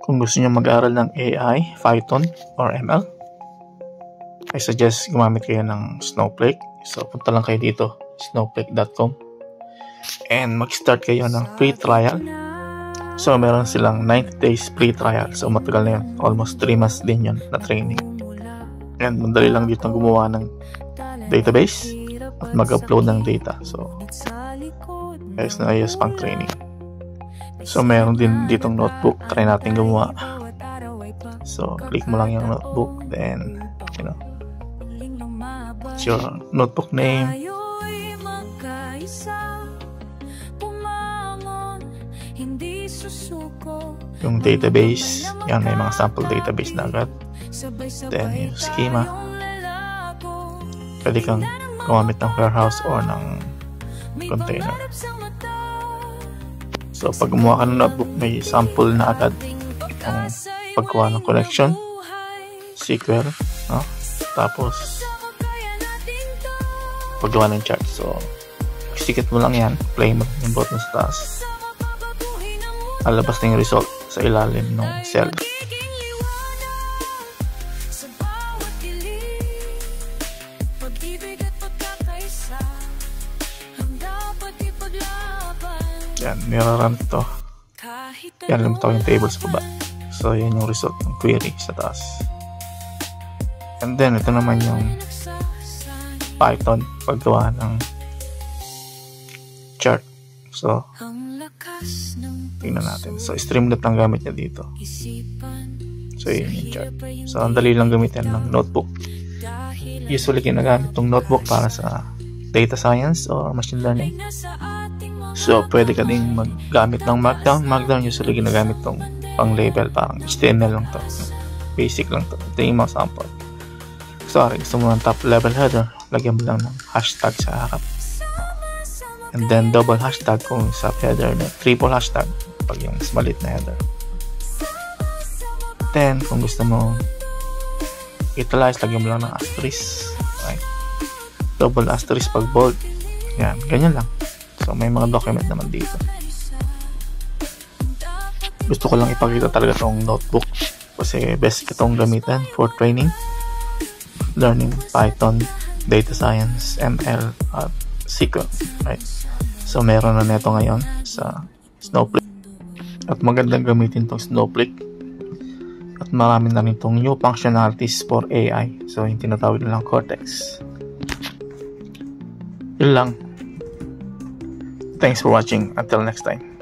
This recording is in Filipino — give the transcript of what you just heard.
Kung gusto niyo mag-aral ng AI, Python, or ML, I suggest gumamit kayo ng Snowflake. So, punta lang kayo dito, snowflake.com, and mag-start kayo ng free trial. So, meron silang 90 days free trial. So, matagal na yun. Almost 3 months din yun na training. And madali lang dito gumawa ng database at mag-upload ng data. So, ayos na ayos pang training. So, meron din ditong notebook. Try natin gumawa. So, click mo lang yung notebook. Then, it's your notebook name. Yung database. Yan, may mga sample database na agad. Then, yung schema. Pwede kang gumamit ng warehouse or ng container. So, pag gumawa ka ng notebook, may sample na agad ang paggawa ng connection, SQL, no? Tapos paggawa ng chart. So, sikit mo lang yan, play mo yung button sa taas, alabas na yung result sa ilalim ng cell. Yan, mirroran to. Yan, lumitaw yung table sa baba. So, yan yung result ng query sa taas. And then, ito naman yung Python, paggawa ng chart. So, tingnan natin. So, Streamlit ang gamit niya dito. So, yun yung chart. So, ang dali lang gamitin ng notebook. Usually, ginagamit itong notebook para sa data science or machine learning. So, pwede ka ding maggamit ng Markdown. Markdown usually ginagamit tong pang-label. Parang HTML lang to. Basic lang to. Ito yung mga sample. Sorry, gusto mo ng top level header. Lagyan mo lang ng hashtag sa harap. And then, double hashtag kung sa header. Triple hashtag pag yung malit na header. Then, kung gusto mo italize, lagyan mo lang ng asterisk. Right? Double asterisk pag bold. Yan, ganyan lang. So, may mga document naman dito. Gusto ko lang ipakita talaga itong notebook kasi best itong gamitan for training, learning Python, data science, ML, at SQL. Right? So, meron na neto ngayon sa Snowflake. At magandang gamitin itong Snowflake. At marami na rin itong new functionalities for AI. So, yung tinatawag nilang Cortex. Yun lang. Thanks for watching. Until next time.